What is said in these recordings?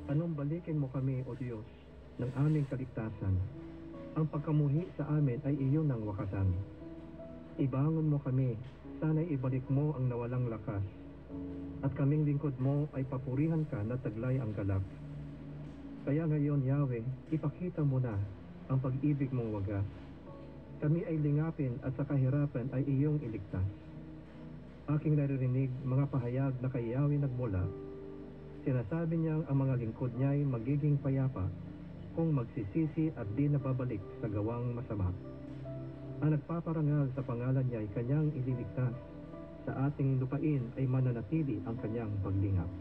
Anumbalikin mo kami, O Diyos, ng aming kaligtasan. Ang pagkamuhi sa amin ay iyon ang wakasan. Ibangon mo kami, sana'y ibalik mo ang nawalang lakas. At kaming lingkod mo ay papurihan ka na taglay ang galak. Kaya ngayon, Yahweh, ipakita mo na ang pag-ibig mong wagas. Kami ay lingapin at sa kahirapan ay iyong iligtas. Aking naririnig mga pahayag na kay Yahweh nagmula. Sinasabi niyang ang mga lingkod niya ay magiging payapa kung magsisisi at di nababalik sa gawang masama. Ang nagpaparangal sa pangalan niya ay kanyang ililigtas. Sa ating lupain ay mananatili ang kanyang paglingap.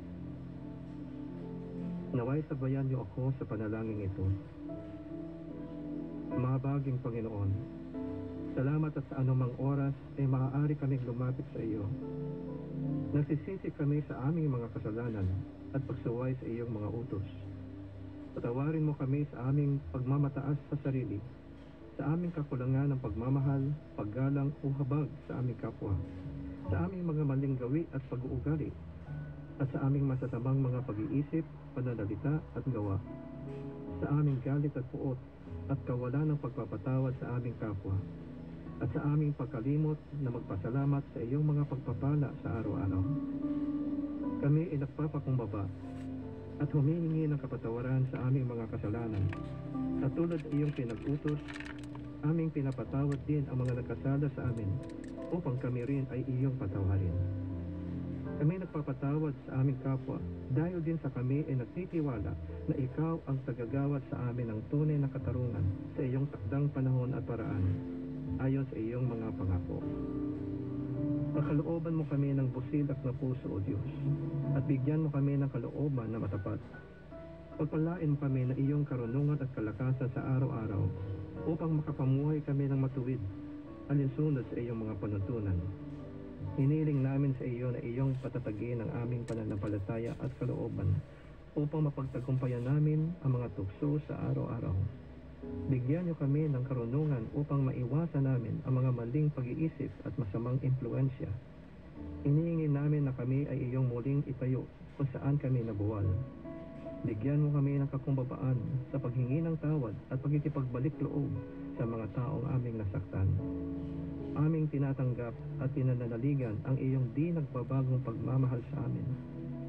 Naway sabayan niyo ako sa panalangin ito. Mahabaging Panginoon, salamat at sa anumang oras ay maaari kaming lumapit sa iyo. Nagsisisi kami sa aming mga kasalanan at pagsuway sa iyong mga utos. Patawarin mo kami sa aming pagmamataas sa sarili, sa aming kakulangan ng pagmamahal, paggalang o habag sa aming kapwa, sa aming mga maling gawi at pag-uugali, at sa aming masasamang mga pag-iisip, pananalita at gawa, sa aming galit at puot at kawalan ng pagpapatawad sa aming kapwa, at sa aming pagkalimot na magpasalamat sa iyong mga pagpapala sa araw-araw. Kami ay nagpapakumbaba at humihingi ng kapatawaran sa aming mga kasalanan. At tulad iyong pinag-utos, aming pinapatawad din ang mga nagkasala sa amin upang kami rin ay iyong patawarin. Kami nagpapatawad sa aming kapwa dahil din sa kami ay nagtitiwala na ikaw ang tagagawad sa amin ng tunay na katarungan sa iyong takdang panahon at paraan ayon sa iyong mga pangako. Pakalooban mo kami ng busilak na puso, O Diyos, at bigyan mo kami ng kalooban na matapat. Pagpalain mo kami na iyong karunungan at kalakasan sa araw-araw upang makapamuhay kami ng matuwid alinsunod sa iyong mga panuntunan. Hiniling namin sa iyo na iyong patatagin ang aming pananampalataya at kalooban upang mapagtagumpayan namin ang mga tukso sa araw-araw. Bigyan niyo kami ng karunungan upang maiwasan namin ang mga maling pag-iisip at masamang impluensya. Hinihingi namin na kami ay iyong muling itayo kung saan kami nabuwal. Bigyan mo kami ng kakumbabaan sa paghingi ng tawad at pagkikipagbalik loob sa mga taong aming nasaktan. Aming tinatanggap at pinananaligan ang iyong di nagbabagong pagmamahal sa amin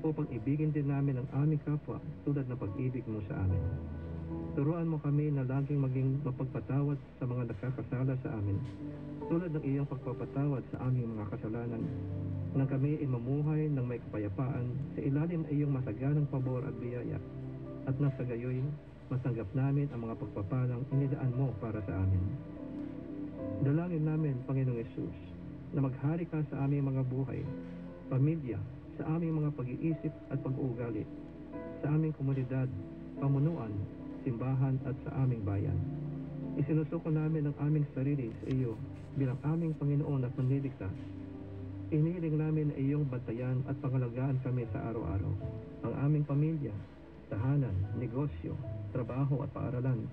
upang ibigin din namin ang aming kapwa tulad ng pag-ibig mo sa amin. Turuan mo kami na laging maging mapagpatawad sa mga nakakasala sa amin tulad ng iyong pagpapatawad sa aming mga kasalanan, nang kami ay mamuhay ng may kapayapaan sa ilalim ng iyong masaganang pabor at biyaya, at nang sa gayoy matanggap namin ang mga pagpapalang inilaan mo para sa amin. Dalangin namin, Panginoong Yesus, na maghari ka sa aming mga buhay, pamilya, sa aming mga pag-iisip at pag-uugali, sa aming komunidad, pamunuan, simbahan at sa aming bayan. Isinusuko namin ang aming sarili sa iyo bilang aming Panginoon at Manliligtas. Inihiling namin na iyong bantayan at pangalagaan kami sa araw-araw, ang aming pamilya, tahanan, negosyo, trabaho at paaralan,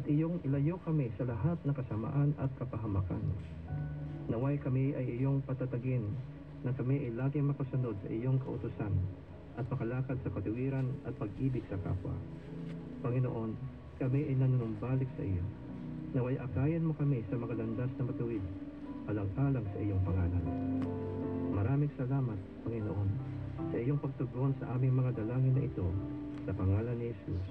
at iyong ilayo kami sa lahat ng kasamaan at kapahamakan. Naway kami ay iyong patatagin na kami ay laging makasunod sa iyong kautusan at makalakad sa katuwiran at pag-ibig sa kapwa. Panginoon, kami ay nanunumbalik sa iyo. Naway akayan mo kami sa mga landas na matuwid, alang-alang sa iyong pangalan. Maraming salamat, Panginoon, sa iyong pagtugon sa aming mga dalangin na ito, sa pangalan ni Jesus.